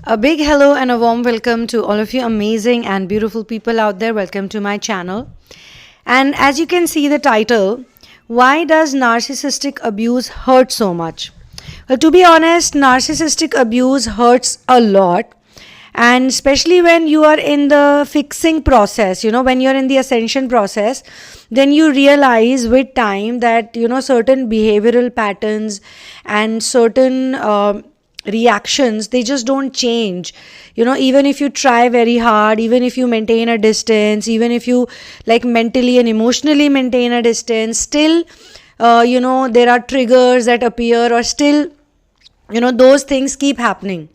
A big hello and a warm welcome to all of you amazing and beautiful people out there. Welcome to my channel. And as you can see the title, why does narcissistic abuse hurt so much? Well, to be honest, narcissistic abuse hurts a lot. And especially when you are in the fixing process, when you're in the ascension process, then you realize with time that, certain behavioral patterns and certain reactions, they just don't change. Even if you try very hard, even if you maintain a distance, even if you mentally and emotionally maintain a distance, still there are triggers that appear, or still those things keep happening.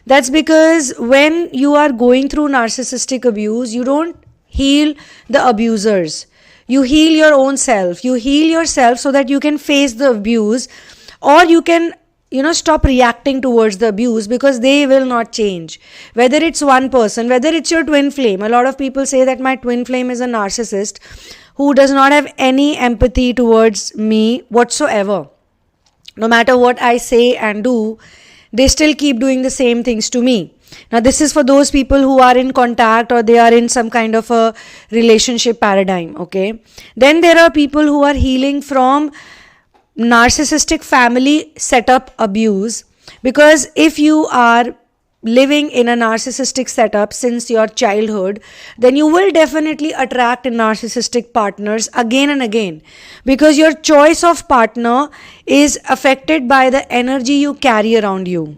That's because when you are going through narcissistic abuse, you don't heal the abusers. You heal your own self. You heal yourself so that you can face the abuse, or you can stop reacting towards the abuse, because they will not change. Whether it's one person, whether it's your twin flame. A lot of people say that my twin flame is a narcissist who does not have any empathy towards me whatsoever. No matter what I say and do, they still keep doing the same things to me. Now, this is for those people who are in contact or they are in some kind of a relationship paradigm, okay? Then there are people who are healing from narcissistic family setup abuse, because if you are living in a narcissistic setup since your childhood, then you will definitely attract narcissistic partners again and again, because your choice of partner is affected by the energy you carry around you.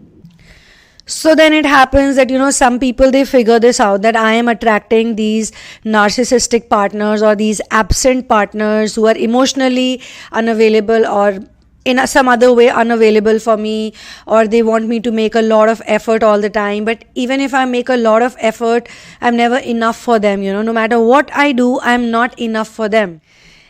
So then it happens that, some people, they figure this out, that I am attracting these narcissistic partners or these absent partners who are emotionally unavailable or in some other way unavailable for me, or they want me to make a lot of effort all the time. But even if I make a lot of effort, I'm never enough for them. No matter what I do, I'm not enough for them.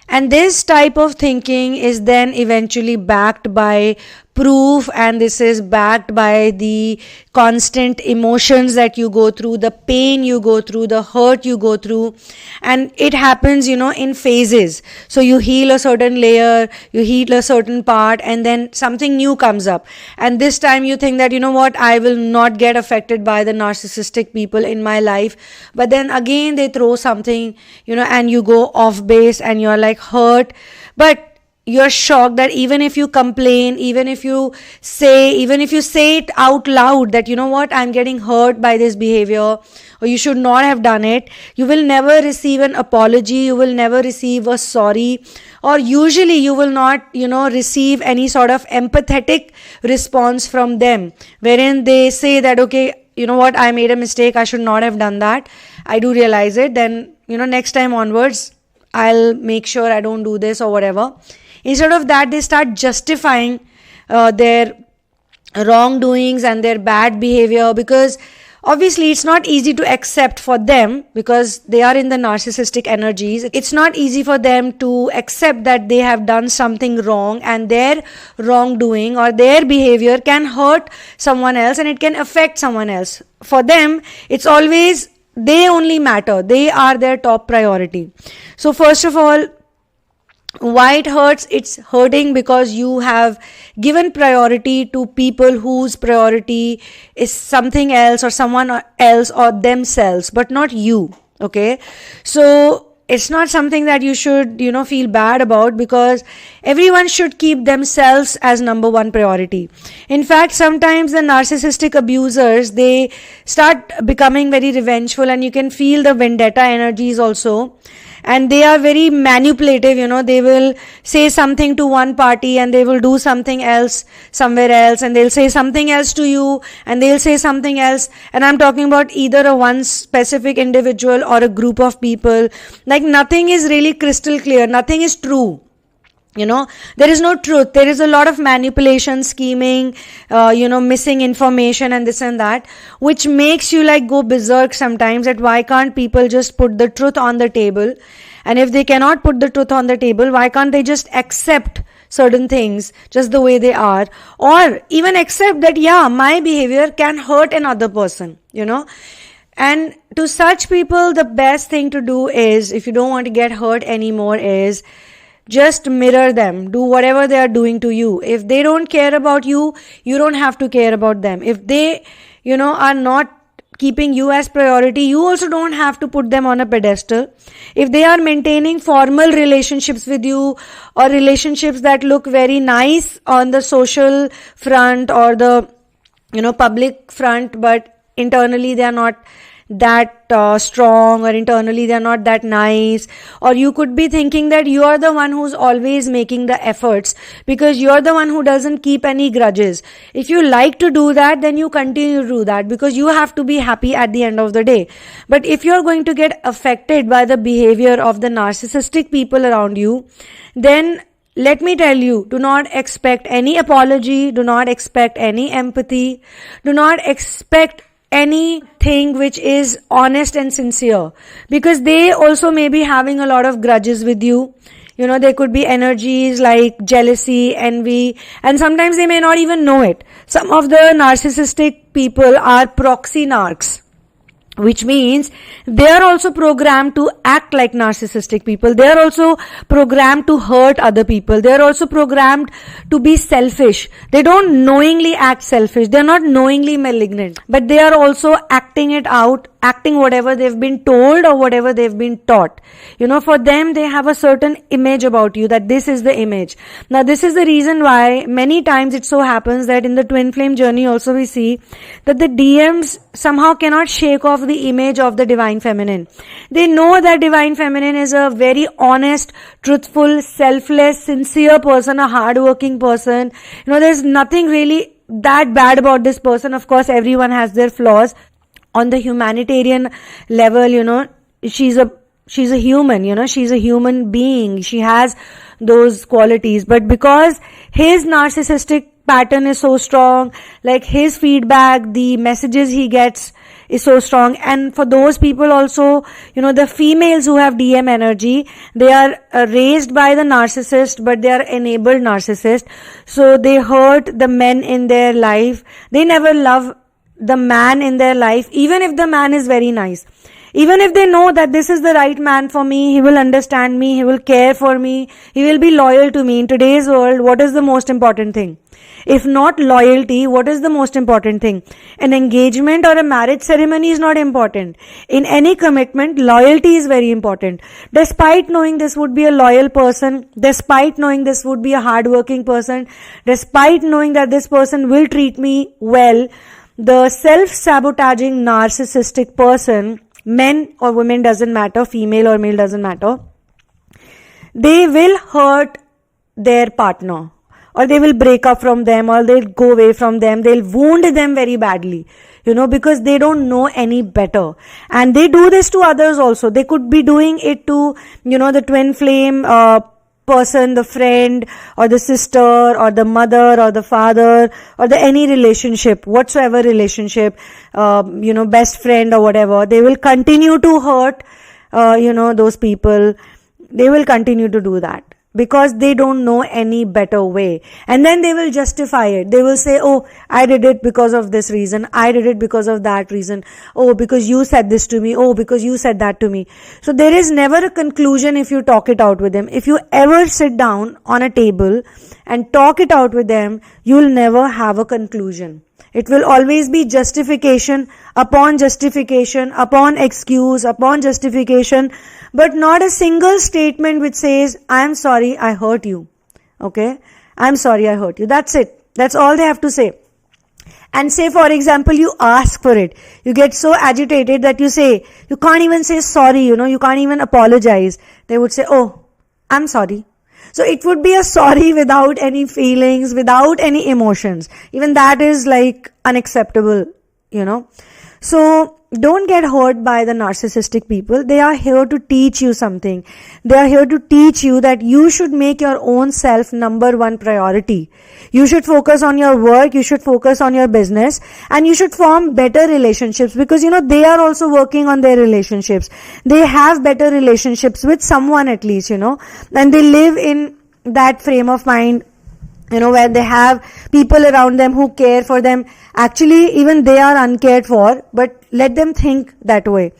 And this type of thinking is then eventually backed by proof, and this is backed by the constant emotions that you go through, the pain you go through, the hurt you go through, and it happens in phases. So you heal a certain layer, you heal a certain part, and then something new comes up, and this time you think that I will not get affected by the narcissistic people in my life. But then again they throw something, and you go off base and you're hurt. But you're shocked that even if you complain, even if you say it out loud that I'm getting hurt by this behavior, or you should not have done it, you will never receive an apology, you will never receive a sorry, or usually you will not receive any sort of empathetic response from them, wherein they say that okay, I made a mistake, I should not have done that, I do realize it, then next time onwards I'll make sure I don't do this or whatever. Instead of that, they start justifying their wrongdoings and their bad behavior, because obviously it's not easy to accept for them, because they are in the narcissistic energies. It's not easy for them to accept that they have done something wrong, and their wrongdoing or their behavior can hurt someone else and it can affect someone else. For them, it's always they only matter. They are their top priority. So first of all, why it hurts? It's hurting because you have given priority to people whose priority is something else or someone else or themselves, but not you. Okay, so it's not something that you should feel bad about, because everyone should keep themselves as number one priority. In fact, sometimes the narcissistic abusers, they start becoming very revengeful, and you can feel the vendetta energies also. And they are very manipulative, they will say something to one party and they will do something else somewhere else, and they'll say something else to you and they'll say something else. And I'm talking about either a one specific individual or a group of people. Nothing is really crystal clear, nothing is true. There is no truth. There is a lot of manipulation, scheming, missing information and this and that, which makes you go berserk sometimes, that why can't people just put the truth on the table? And if they cannot put the truth on the table, why can't they just accept certain things just the way they are? Or even accept that, my behavior can hurt another person, And to such people, the best thing to do is, if you don't want to get hurt anymore, is just mirror them. Do whatever they are doing to you. If they don't care about you, you don't have to care about them. If they, are not keeping you as priority, you also don't have to put them on a pedestal. If they are maintaining formal relationships with you, or relationships that look very nice on the social front or the public front, but internally they are not that strong, or internally they are not that nice, or you could be thinking that you are the one who's always making the efforts because you are the one who doesn't keep any grudges. If you like to do that, then you continue to do that because you have to be happy at the end of the day. But if you're going to get affected by the behavior of the narcissistic people around you, then let me tell you, do not expect any apology, do not expect any empathy, do not expect anything which is honest and sincere, because they also may be having a lot of grudges with you. There could be energies like jealousy, envy, and sometimes they may not even know it. Some of the narcissistic people are proxy narcs, which means they are also programmed to act like narcissistic people. They are also programmed to hurt other people. They are also programmed to be selfish. They don't knowingly act selfish. They are not knowingly malignant, but they are also acting it out, acting whatever they've been told or whatever they've been taught. For them, they have a certain image about you, that this is the image. Now, this is the reason why many times it so happens that in the twin flame journey also we see that the DMs somehow cannot shake off the image of the divine feminine. They know that divine feminine is a very honest, truthful, selfless, sincere person, a hardworking person. There's nothing really that bad about this person. Of course, everyone has their flaws. On the humanitarian level, she's a human, she's a human being. She has those qualities. But because his narcissistic pattern is so strong, like his feedback, the messages he gets is so strong. And for those people also, the females who have DM energy, they are raised by the narcissist, but they are enabled narcissist. So they hurt the men in their life. They never love the man in their life, even if the man is very nice. Even if they know that this is the right man for me, he will understand me, he will care for me, he will be loyal to me. In today's world, what is the most important thing? If not loyalty, what is the most important thing? An engagement or a marriage ceremony is not important. In any commitment, loyalty is very important. Despite knowing this would be a loyal person, despite knowing this would be a hardworking person, despite knowing that this person will treat me well, the self-sabotaging narcissistic person, men or women doesn't matter, female or male doesn't matter, they will hurt their partner, or they will break up from them, or they'll go away from them, they'll wound them very badly, because they don't know any better. And they do this to others also. They could be doing it to, the twin flame person, the friend or the sister or the mother or the father or the any relationship, whatsoever relationship, best friend or whatever. They will continue to hurt, those people. They will continue to do that because they don't know any better way. And then they will justify it. They will say, oh, I did it because of this reason. I did it because of that reason. Oh, because you said this to me. Oh, because you said that to me. So there is never a conclusion if you talk it out with them. If you ever sit down on a table and talk it out with them, you'll never have a conclusion. It will always be justification upon excuse, upon justification, but not a single statement which says, I am sorry, I hurt you. Okay? I am sorry, I hurt you. That's it. That's all they have to say. And say, for example, you ask for it. You get so agitated that you can't even say sorry, you can't even apologize. They would say, oh, I'm sorry. So it would be a sorry without any feelings, without any emotions. Even that is like unacceptable, So don't get hurt by the narcissistic people. They are here to teach you something. They are here to teach you that you should make your own self number one priority. You should focus on your work, you should focus on your business, and you should form better relationships because, they are also working on their relationships. They have better relationships with someone at least, and they live in that frame of mind, where they have people around them who care for them. Actually, even they are uncared for, but let them think that way.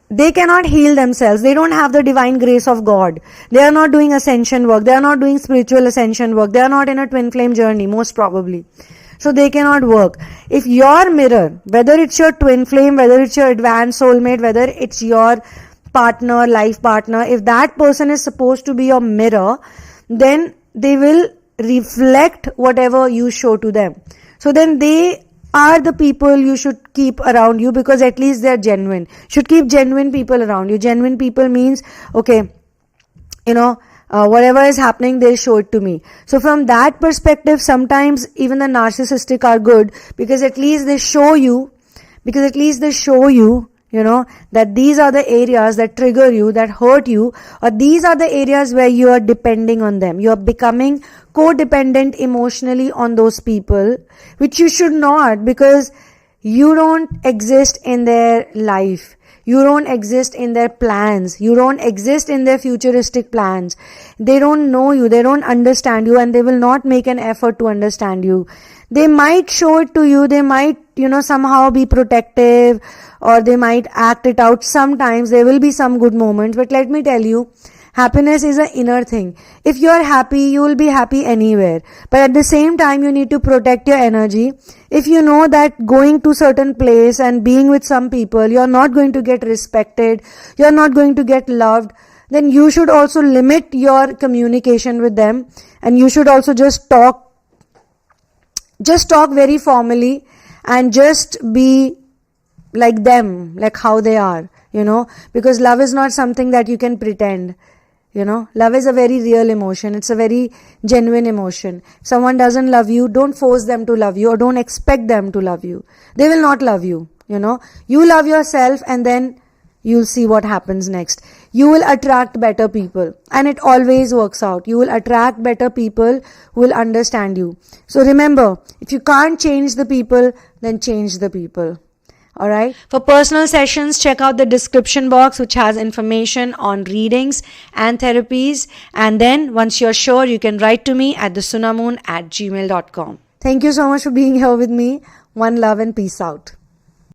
They cannot heal themselves. They don't have the divine grace of God. They are not doing ascension work. They are not doing spiritual ascension work. They are not in a twin flame journey, most probably. so they cannot work. If your mirror, whether it's your twin flame, whether it's your advanced soulmate, whether it's your partner, life partner, if that person is supposed to be your mirror, then they will reflect whatever you show to them. So then they are the people you should keep around you, because at least they're genuine. Should keep genuine people around you. Genuine people means, okay, whatever is happening, they'll show it to me. So from that perspective, sometimes even the narcissistic are good, because at least they show you, that these are the areas that trigger you, that hurt you, or these are the areas where you are depending on them. You are becoming codependent emotionally on those people, which you should not, because you don't exist in their life. You don't exist in their plans. You don't exist in their futuristic plans. They don't know you. They don't understand you, and they will not make an effort to understand you. They might show it to you. They might, somehow be protective, or they might act it out. Sometimes there will be some good moments, but let me tell you, happiness is an inner thing. If you are happy, you will be happy anywhere. But at the same time, you need to protect your energy. If you know that going to certain place and being with some people, you are not going to get respected, you are not going to get loved, then you should also limit your communication with them, and you should also just talk very formally, and just be like them, like how they are, because love is not something that you can pretend. Love is a very real emotion. It's a very genuine emotion. If someone doesn't love you, don't force them to love you, or don't expect them to love you. They will not love you, You love yourself, and then you'll see what happens next. You will attract better people, and it always works out. You will attract better people who will understand you. So remember, if you can't change the people, then change the people. Alright. For personal sessions, check out the description box, which has information on readings and therapies. And then once you're sure, you can write to me at thesunamoon@gmail.com. Thank you so much for being here with me. One love and peace out.